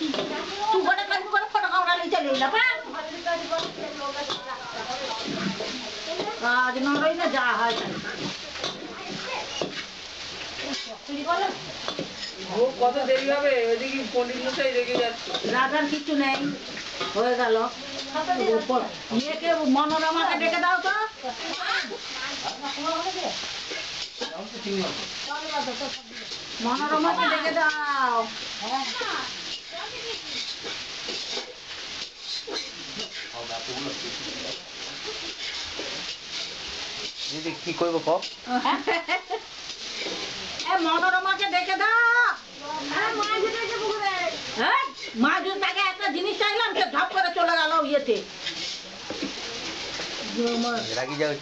तू बड़ा कर फोटो कावड़ा ले चले ना पा आज नरई ना जा है ও কত দেরি হবে ওইদিকে পণ্ডিত মশাই রেগে যাচ্ছে রাজার কিছু নেই হয়ে গেল ইয়েকে মনোরমাকে ডেকে দাও তো মনোরমাকে ডেকে দাও দিদি কি করবো কপ মনোরমাকে ডেকে দাও মা যদি তাকে একটা জিনিস চাইলাম সে ঝপ করে চলে গেল ইয়েতে রাগি যাও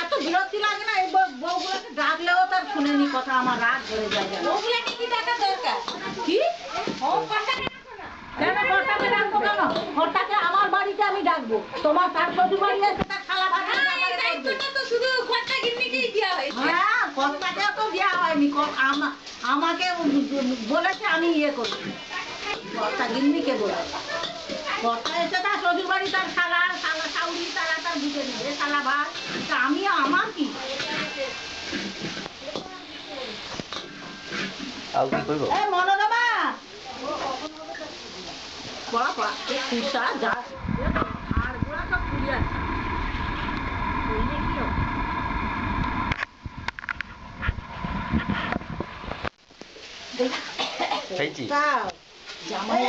এত বিরক্তি লাগে না এই বউগুলোকে ডাকলেও তার শুনেনি কথা আমার রাগ ধরে যায় বউগুলোকে কি টাকা দরকার কি কেন ঘরটাকে ডাকবো কেন ঘরটাকে আমার বাড়িতে আমি ডাকবো তোমার তার শ্বশুর বাড়ি আছে তার খালা ভাত তো শুধু ঘরটা গিন্নিকেই দেওয়া হয়েছে হ্যাঁ ঘরটাকে তো দেওয়া হয়নি আমাকে বলেছে আমি ইয়ে করি ঘরটা গিন্নিকে বলেছে ঘরটা এসে তার শ্বশুর বাড়ি তার খালা শাউরি তারা তার বুঝে নেবে খালা ভাত তা আমি আমার কি আর কি করবো এই মনোরমা পড়া পড়া এই কুসা যা আর গোড়া সব ফুলি আছে ফুললে কি হবে জামাই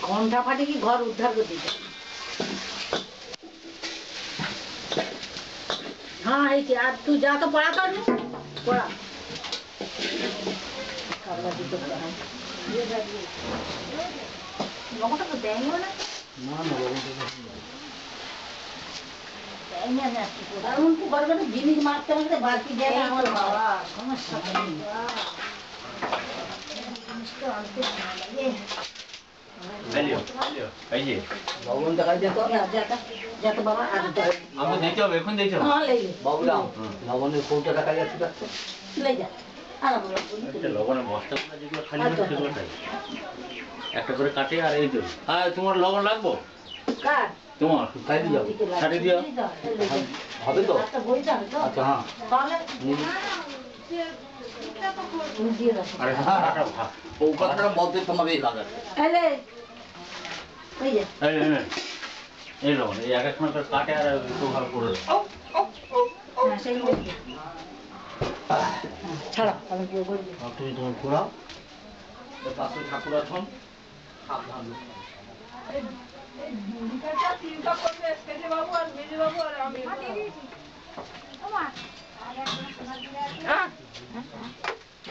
ঘন্টা ফাটে কি ঘর উদ্ধার করে দিতে হ্যাঁ হয়েছে আর তুই যা তো পড়া কর পড়া লবণটা তো দেয়ও না জিনিস মারতে মারতে বাকি দেয় আমার বাবা সমস্যা লবণের কৌটা দেখা যাচ্ছে লবণের বস্তা যেগুলো খালি সেগুলো একটা করে কাটে আর এই তো হ্যাঁ তোমার লবণ লাগবো তোমার খাইতে যাবো ছাড়ে দিও হবে তো আচ্ছা হ্যাঁ আরে হ্যাঁ ও কথাটা বলতে তোমাকে লাগাবে এই লবণ এই এক সময় কাটে আর একটু ভালো করে ছাড়া তুমি তোমার ঘোরাও পাশে ঠাকুর আছেন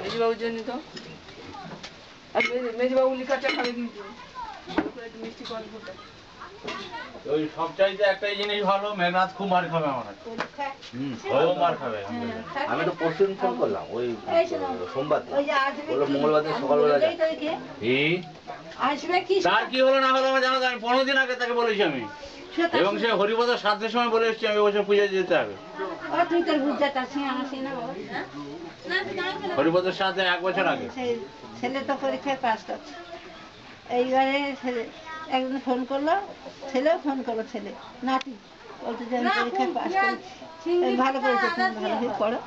মেজবাবুর জন্য তো আর মেজবাবু লিখাটা খাবে কিন্তু মিষ্টি কল ওই সব চাইতে একটাই জিনিস ভালো মেঘনাথ খুব মার খাবে আমার হয়েও মার খাবে আমি তো পরশু ফোন করলাম ওই সোমবার বললো মঙ্গলবার দিন সকালবেলা তার কি হলো না হলো আমার জানা যায় 15 দিন আগে তাকে বলেছি আমি এবং সে হরিপদ শ্রাদ্ধের সময় বলে এসছি আমি বছর পূজা যেতে হবে হরিপদের সাথে 1 বছর আগে ছেলে তো পরীক্ষায় পাস করছে এইবারে ছেলে একদিন ফোন করলো ছেলেও ফোন করলো ছেলে নাতি বলতে যে আমি পরীক্ষায় পাস করেছি ভালো করেছে তুমি ভালোভাবে পড়ো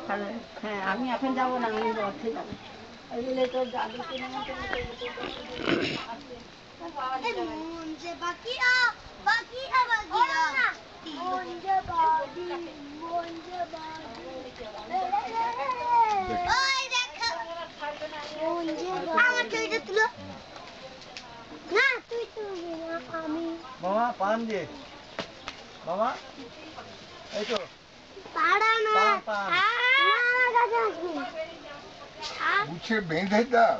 ভালো হ্যাঁ আমি এখন যাবো না আমি অর্থে যাবো ওইগুলো তো যাবো মামা পান দিয়ে মামা এই তো গুছিয়ে বেঁধে দাও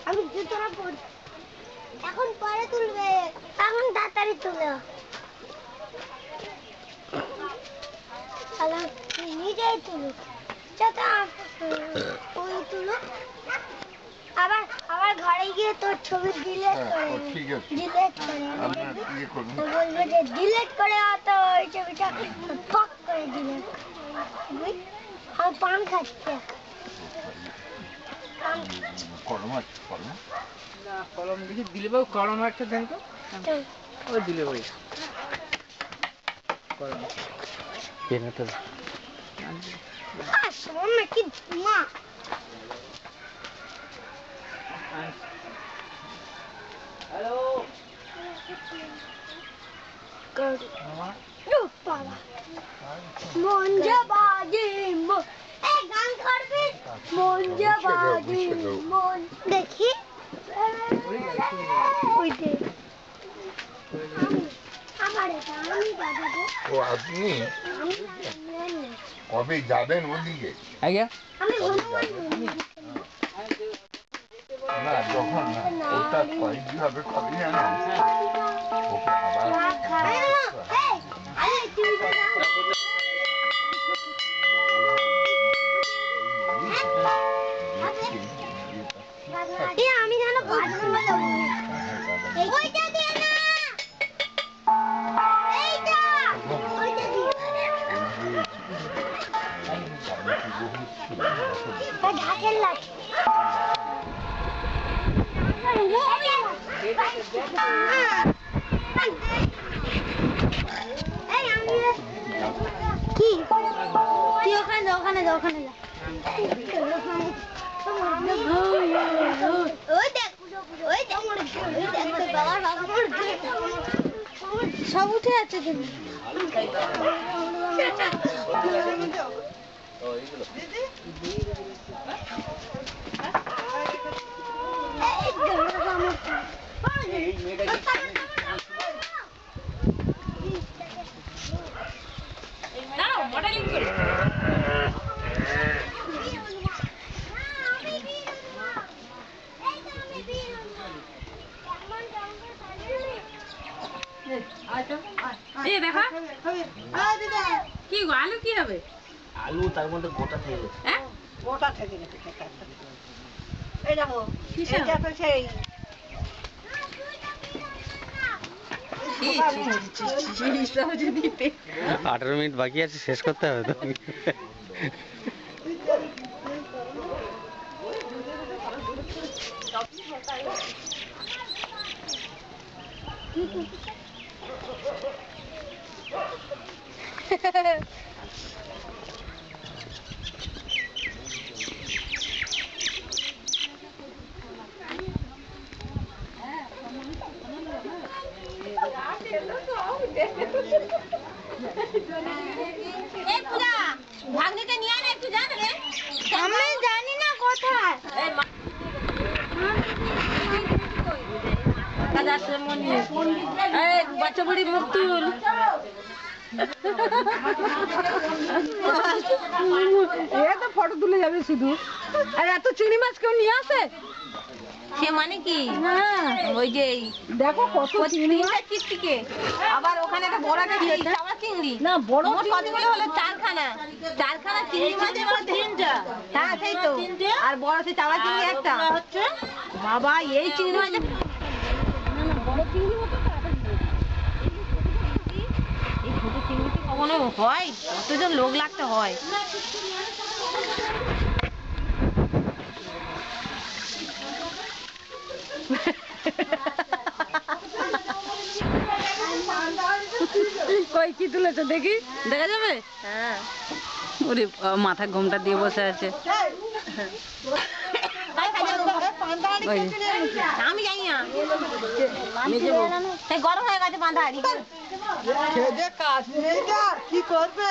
আমি জুতোটা পর এখন পরে তুলবে এখন তাড়াতাড়ি তুলে নিজেই তুলুক ওই তুলুক আবার আবার ঘরে গিয়ে তোর ছবি ডিলিট করে ঠিক আছে ডিলিট করে আমরা ইয়ে করব বলবে যে ডিলিট করে তো ওই ছবিটা করে দিলে আর পান খাচ্ছে কলম আছে কলম না কলম দেখি দিলে বাবু কলম একটা দেন তো ওই দিলে ওই কলম পেনাটা শোন না কি ধোঁয়া হ্যালো বাবা মন যাবাজি এই গান করবি মন যাবাজি মন দেখি ওই যে আমার এটা আমি বাজাবো ও আপনি আমি জানি কবে যাবেন ওদিকে আজ্ঞা আমি হনুমান না যখন না ওটা কয়েকদিন হবে কবে জানেন ওকে আমি জানো ওইটা দিয়ে না এইটা ওইটা দিয়ে ঢাকের লাগে কি তুই ওখানে যা ওই দেখ সব উঠে আছে কিন্তু কি গো আলু কি হবে আলু তার মধ্যে গোটা থেকে গেছে গোটা থেকে গেছে এই দেখো এটা তো সেই 18 মিনিট বাকি আছে, শেষ করতে হবে তো। ভাগ্নিটা নিয়ে আয় না একটু জান রে আমি জানি না কোথায় বাচ্চা বুড়ি মুখ তুল তো ফটো তুলে যাবে শুধু আর এত চিংড়ি মাছ কেউ নিয়ে আসে সে মানে কি হ্যাঁ ওই যে দেখো কত চিংড়ি মাছ চিকচিকে আবার ওখানে একটা বড় একটা চাওয়া চিংড়ি না বড় মোট কতগুলো হলো চারখানা চিংড়ি মাছের মধ্যে হ্যাঁ সেই তো আর বড় সেই চাওয়া চিংড়ি একটা হচ্ছে বাবা এই চিংড়ি মাছ এই ছোট চিংড়িতে কখনো হয় কতজন লোক লাগতে হয় কই কি তুলেছে দেখি দেখা যাবে হ্যাঁ ওরে মাথা ঘোমটা দিয়ে বসে আছে আমি জানি না সেই গরম হয়ে গেছে বাঁধা কি করবে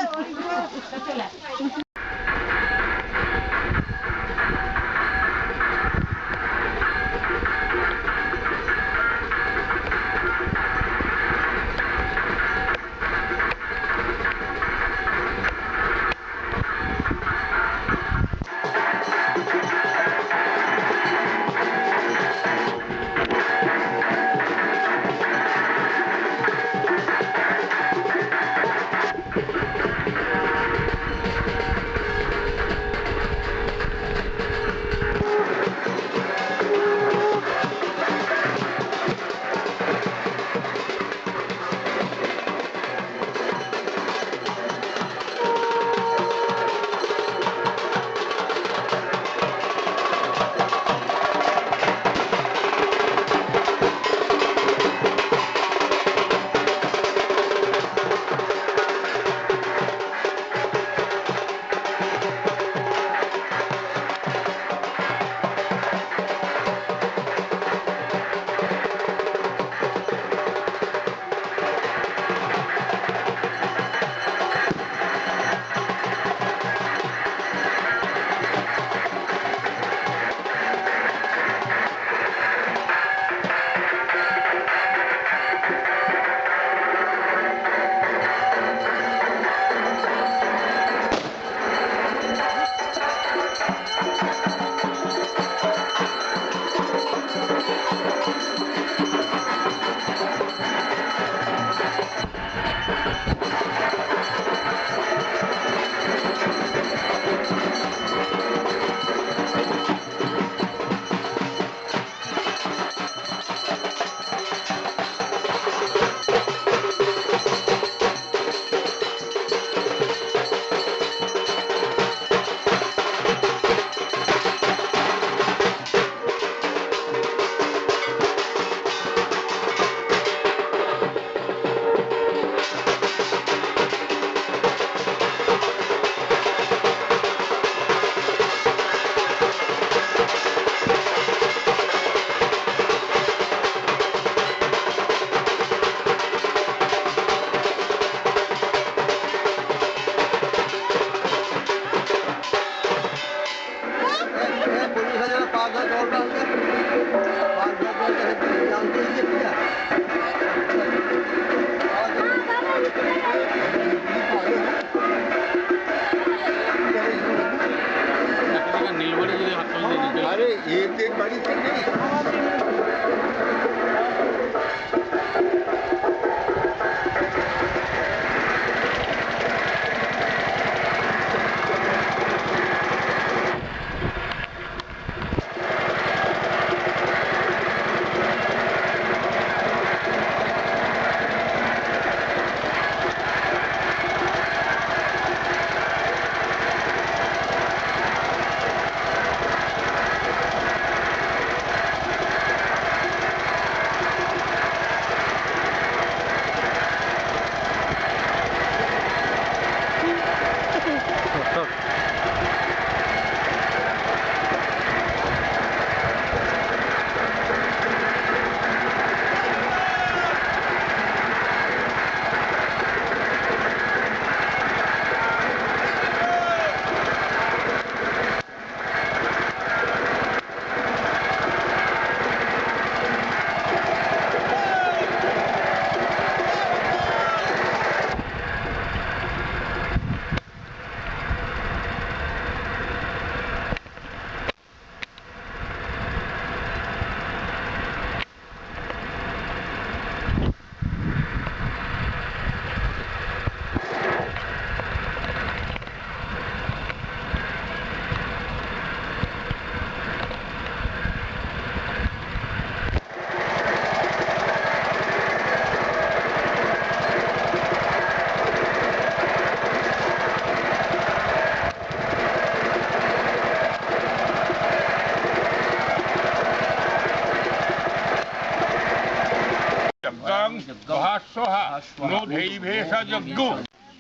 स्वाहा नो धैभेष यज्ञो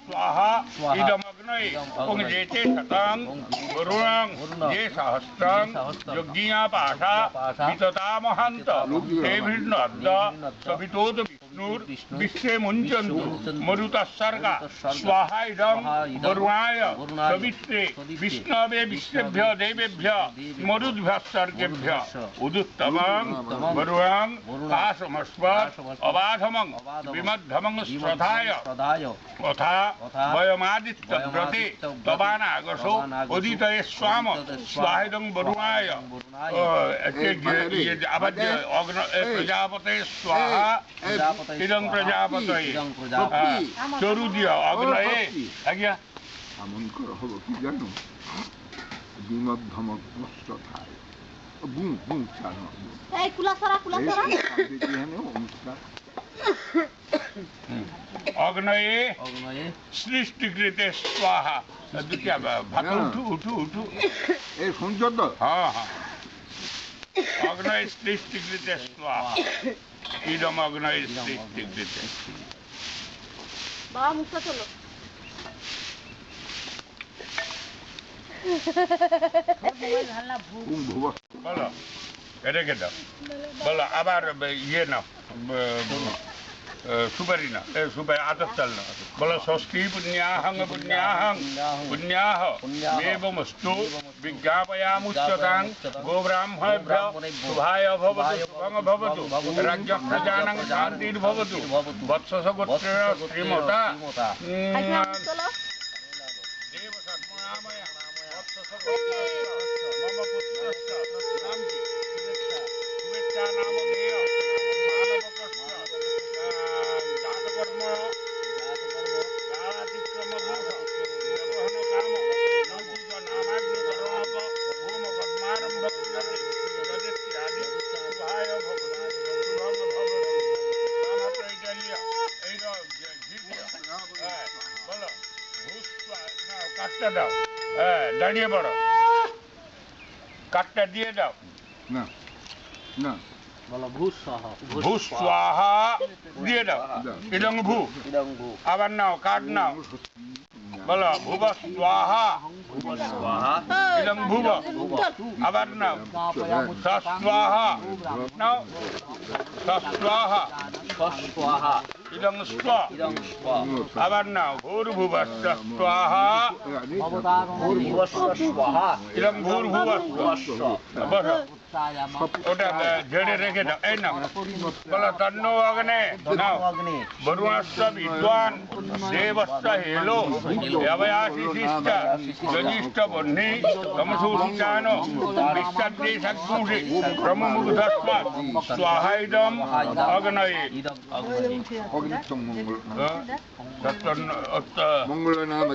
स्वाहा इदमग्नये ओं जेते शतं वरुणं ये सहस्रं यज्ञिया पाठा विततामहन्त तेभिर्नद्द सवितोत विष्णुर् विश्वे मुञ्चन्तु मरुतस्सर्गा स्वाहा इदं वरुणाय सवित्रे विष्णवे विश्वेभ्य देवेभ्य मरुद्भ्यः उदुत्तमं वरुणं पाशमस्मत् अबाधमं विमद्धमं श्रद्धाय तथा वयमादित्यव्रते तवानागसो उदितये स्वाम स्वाहेदं वरुणाय प्रजापते स्वाहा इदं प्रजापतये चरुद्य अग्नये आज्ञा এমন করে হলো কি জানো বিমদ্ধমগ্নস্বথায় বুম বুম চানো এই কুলাসরা अग्नये सृष्टिकृते स्वाहा क्या भात उठू उठू ए सुनছো তো हाँ हाँ अग्नये सृष्टिकृते स्वाहा इदम अग्नये सृष्टिकृते বাবা মুখটা চলো বলো রেখে দাও বলো আবার ইয়ে না सुपारी ना सुपारी आदत चलना बोलो षष्ठी पुण्याहं पुण्याह देवमस्तु विज्ञापयामुच्यतां गोब्राह्मणेभ्यः शुभाय भवतु शुभं भवतु राज्यप्रजानां शान्तिर्भवतु वत्ससगोत्रेण श्रीमता देवसत्मनामय वत्ससगोत्रेण मम पुत्रस्य नामति शुभेच्छा नामधेय দাও দাঁড়িয়ে পড়ো কাটটা দিয়ে দাও না না বলো ভূ স্বাহা দিয়ে দাও ইদং ভূ আবার নাও কাট নাও বলো ভুব স্বাহা ইদং ভুব আবার নাও স্বাহা নাও স্বাহা ইদং স্ব আবার নাও ভূর্ভুবস্ব স্বাহা ইদং ভূর্ভুবস্ব বসো ওটা ঝেড়ে রেখে দাও এই নাও বলো তন্নো অগ্নে নাও বরুণস্য বিদ্বান দেবস্য হেলো অবয়াশিষ্ঠ যজিষ্ঠ বহ্নি তমসূচিতানো বিশ্বদ্দে সদ্গুষে প্রমুগ্ধস্ব স্বাহাইদম অগ্নয়ে মঙ্গল নাম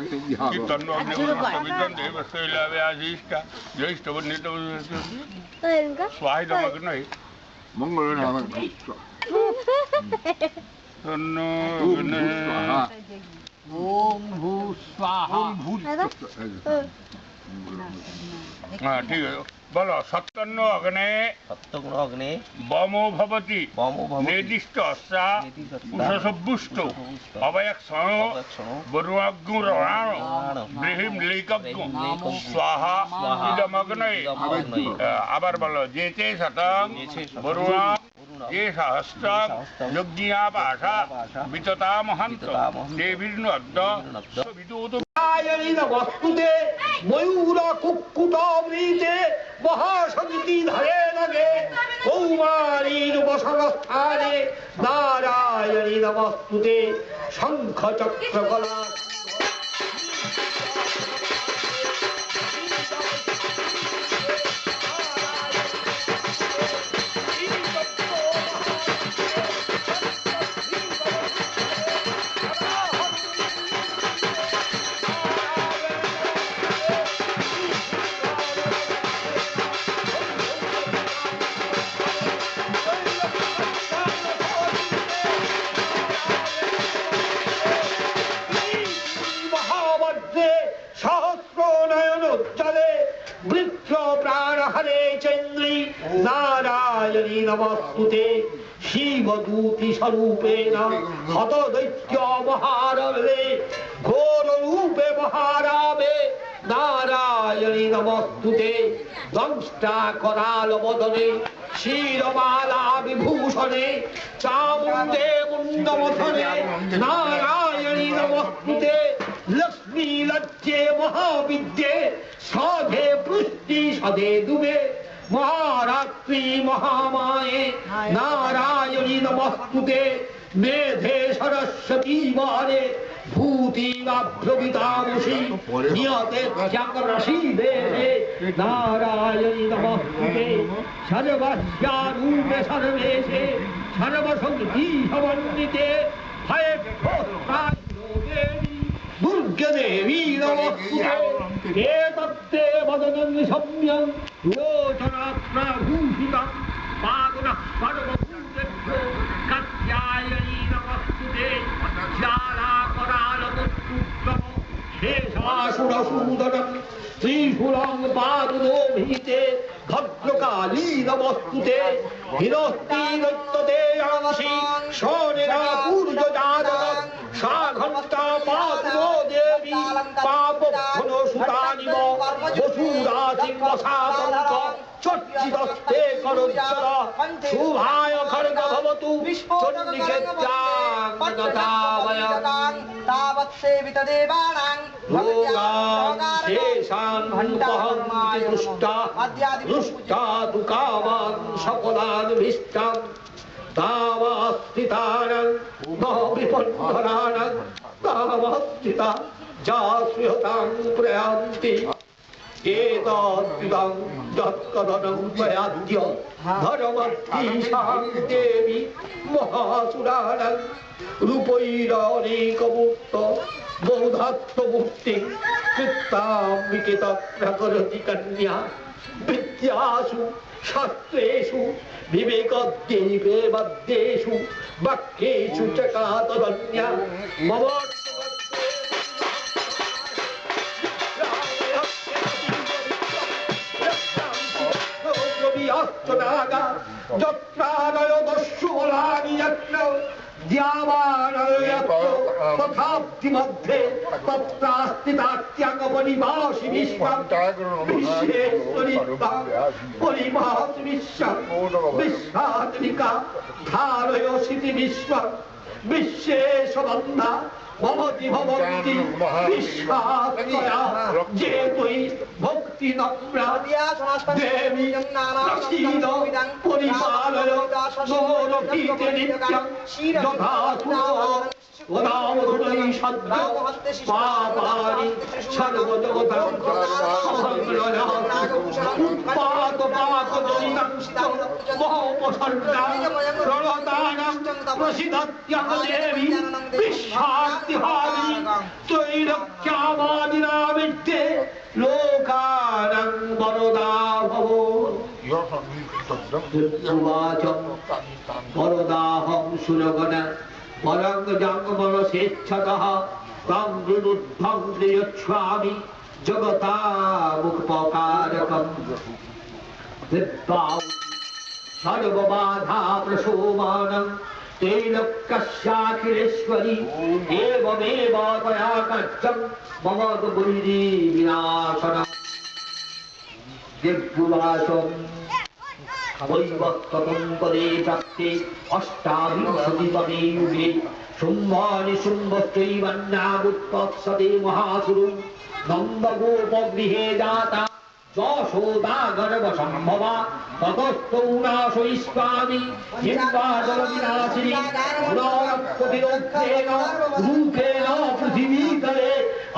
তন্ন অগ্নিবর্ণস্য বিদ্বান দেবস্য হেলো অবয়াশিষ্ঠ জ্যৈষ্ঠ বহ্নি स्वाहिदम अग्नये मंगल नाम ओम भू स्वाहा हाँ ठीक है बोलो सत्तन्न अग्ने बमो भवति निर्दिष्ट अस्सा उषसभुष्टो अवयक्षणो बरुणाग्निराण बृहिं लेकग्नो स्वाहा इदमग्नये আবার বলো যেতে শতং বরুণা যে সহস্রং যজ্ঞিয়া পাঠা বিততামহন্ত দেবীর্নদ্দ সবিতোত वस्तुते मयूर कुक्कुटमृते महाशक्ति धरे लगे कौमारीर वसनस्थाने नारायणी नमस्तुते शंख चक्र कला नारायणी नमस्तुते শিবদূতি স্বরূপেণ হত দৈত্য মহারবে ঘোর রূপে মহারাবে নারায়ণী নমস্তুতে দংষ্টা করাল বদনে শিরমালা বিভূষণে চামুণ্ডে মুণ্ডমথনে নারায়ণী নমস্তুতে লক্ষ্মী লজ্জে মহাবিদ্যে সধে পৃষ্টি সদে দুবে মহারাত্রি মহামায়ে নারায়ণী নমস্তুতে মেধে সরস্বতী বারে ভূতিরাভ্রবিতামসি নিয়তে চক্রশী দেহে নারায়ণী নমস্তুতে সর্বস্যারূপে সর্বেশে সর্বশক্তি সমন্বিতে ভয়ে দুর্গে দেবী নমস্তুতে এতত্তে বদনং সম্যং লোচনাত্রাভূষিতং পাদনঃ সর্বভূতেভ্যো কাত্যায়নী নমস্তুতে জ্বালাকরালবস্তুত্তম শেষাসুরসূদনং ত্রিশূলং পাদুদোভিতে ভদ্রকালী নমস্তুতে হিরস্তি দৈত্যতে অংশি শোনেনা পূর্যজাতকং সাঘণ্টা পাদুদো দেবী পাপভ্যন সুতানিব বসুরা সিংহসাতঙ্ক চর্চিতস্তে করজ্জল শুভায় খর্গ ভবতু চণ্ডিকেত্যাং নতাময়ং তাবৎসেবিত দেবানাং ভোগান শেষান বহন্তি দুষ্টা দুষ্টা তু কামান সকলান ভীষ্টান তামাস্তিতানাং ন বিপন্নরাণাং তামাস্তিতা যাস্মিহতাং প্রয়ান্তি এতদ্বিদং যৎকদনং প্রয়াদ্য ধর্মদ্বিষাং দেবী মহাসুরাণাং রূপৈরনেকমূর্ত বৌধাত্মমূর্তি কৃত্তাম্বিকে তত্র করতি কন্যা বিদ্যাসু শাস্ত্রেষু বিবেকদ্বীপে মধ্যেষু বাক্যেষু চকাতদন্যা মম যত্রানয় দস্যুবলানি যত্র তথাপ্তি মধ্যে তত্রাস্তিতাত্যাগমনিবাসি বিশ্বং বিশ্বেশ্বরিত্বা পরিমাসি বিশ্বং বিশ্বাত্মিকা ধারয়সিতি বিশ্বং বিশ্বেশ্ববন্ধা ভবতি ভবন্তি বিশ্বাত্ময়া যে তুই ভক্তি নম্রা দেবী প্রসীদ পরিপালয় নোরভীতে নিত্যং যথাসুর ওদামধুরৈ সদ্য পাপানি সর্বজগতং উৎপাত পাপ দলিতাংস্ত মহোপসর্গা প্রণতানাং প্রসিদ্ধত্যং দেবী বিশ্বার্তিহারি ত্রৈলোক্যামাদিনামিত্যে লোকানাং বরদা ভব উবাচ বরদাহং সুরগণা পরং জঙ্গমন স্বেচ্ছতঃ তং বিরুদ্ধং প্রিয়চ্ছামি জগতামুপকারকম বিদ্যাউ সর্ববাধা প্রশোভনং ত্রৈলোক্যস্যাখিলেশ্বরী এবমেব ত্বয়া কর্তব্যং মম বুদ্ধি বিনাশনম দিব্যবাচম বৈবক্তং পদে প্রাপ্তে অষ্টাবিংশতিতমে যুগে শুম্ভানি শুম্ভস্ত্রৈবন্যাবুৎপৎসতে মহাসুরু নন্দগোপগৃহে জাতা যশোদা গর্ভসম্ভবা ততস্থৌ নাশয়িষ্যামি হিম্বাজলবিনাশিনী পুনরপ্রতিরোধেন রূপেণ পৃথিবীতলে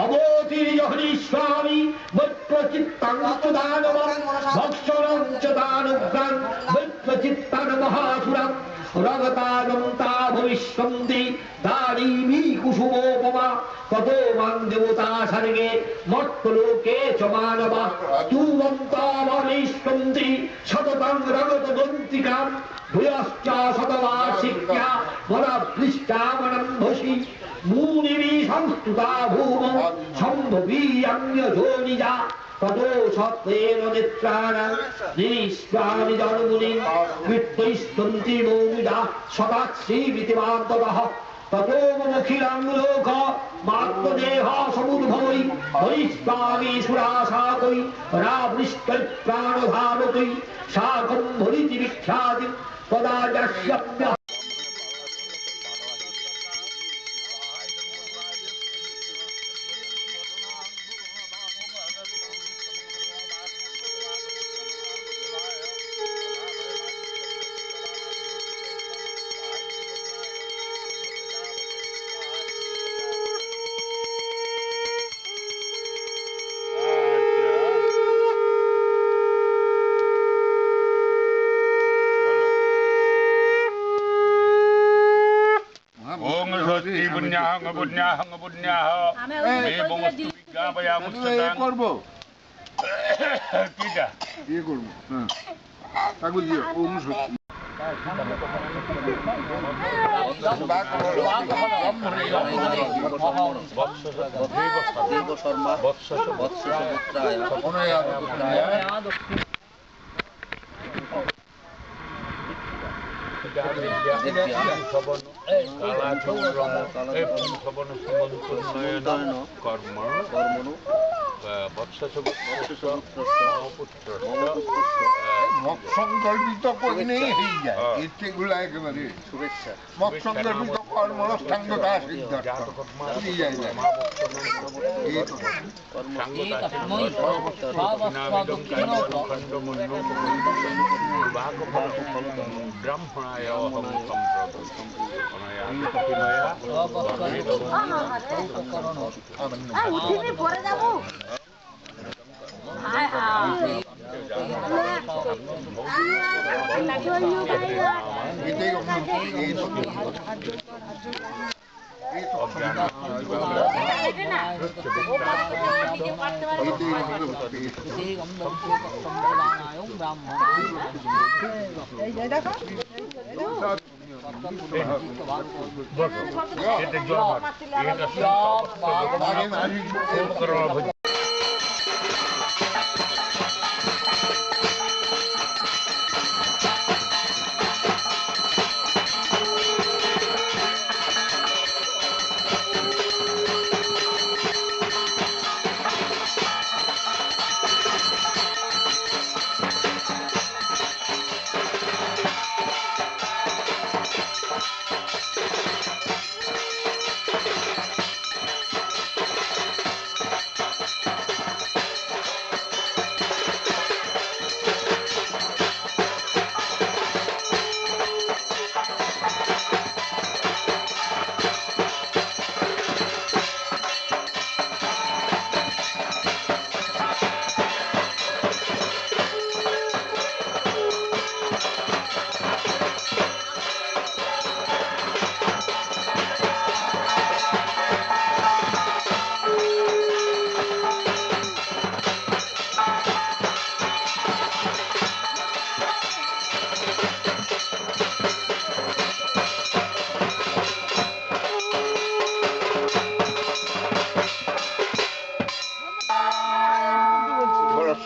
অবতীর্যহরিষ্যামি বৈপ্রচিত্তাং চ দানবং ভক্ষণং চ দানুগ্রং বৈপ্রচিত্তাং মহাসুরং রগতানন্তা ভবিষ্যন্তি দারিমি কুসুমোপমা ততো মাং দেবতা সর্গে মর্তলোকে চ মানবা তুবন্তামনিষ্যন্তি সততং রগতদন্তিকাং ভূয়শ্চ শতবার্ষিক্যা বলপৃষ্টামনম্ভসি মুনিভি সংস্তুতা ভূমৌ সম্ভবীয়ান্যযোনিজা ততো সত্ত্বেন নেত্রাণাং নিষ্প্রাণি জনমুনি মৃত্যুস্তন্তি মৌমিদা সদা শ্রীবিতিমান্তদঃ ততো মুখিলাং লোক মাত্মদেহ সমুদ্ভবৈ হরিষ্কামি সুরাসাকৈ রাবৃষ্টৈ প্রাণধারকৈ সাকম হরিতি বিখ্যাতি তদা যস্যপ্য করবো কিটা ইয়ে করবো হ্যাঁ কাগজ দিয়ে ওম সত্যি মৎসংকল্পিত কন্যেই হয়ে যায় এগুলো একেবারে শুভেচ্ছা মৎসংকল্পিত কর্মরষ্ঠাঙ্গতা সিদ্ধার্থ যায়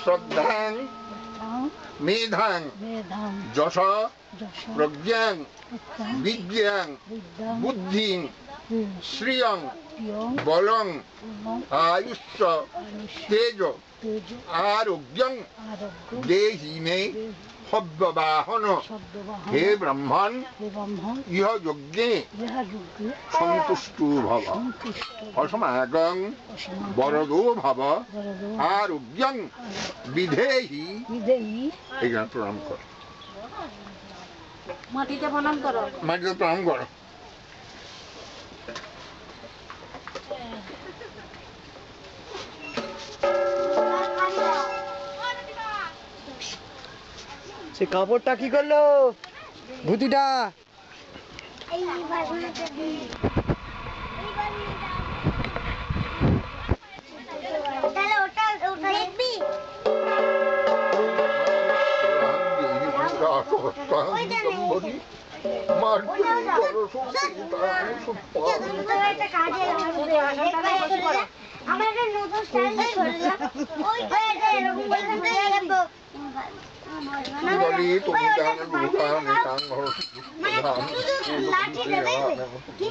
শ্রদ্ধাং মেধাং যশ প্রজ্ঞাং বিদ্যাং বুদ্ধিং শ্রিয়ং বলং আয়ুষ্য তেজ আরোগ্যং দেহি মে সব্যবাহন হে ব্রহ্মণ ইহ যজ্ঞে সন্তুষ্টু ভব অসমাগং বরদো ভব আরোগ্যং বিধেহি এখানে প্রণাম কর মাটিতে প্রণাম করো মাটিতে প্রণাম করো সে কাপড়টা কি করলো ভূতিটা আমার একটা নতুন স্টাইল এরকম করে ঘুরে যাবো বলি তুমি জানো দোকান কান ঘর মানে শুধু লাঠি দেবে কি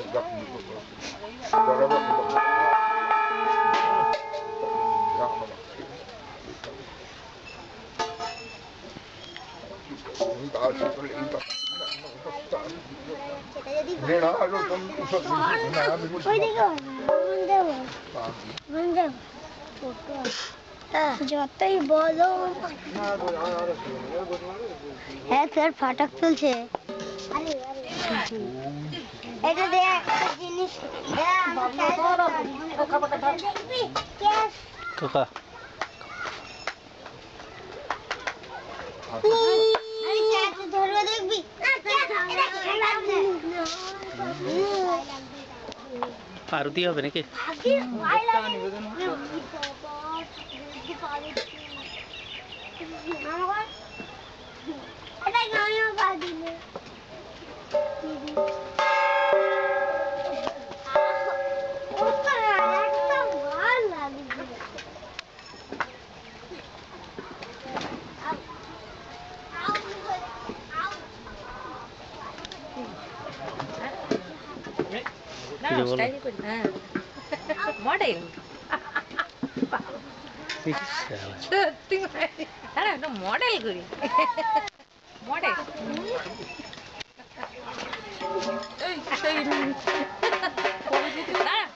যতই বলো হ্যাঁ স্যার ফাটাক চলছে এটা দেখ একটা জিনিস খোকা ধরবে দেখবি আরতি হবে নাকি? মডেল মডেল করি মডেল দাঁড়া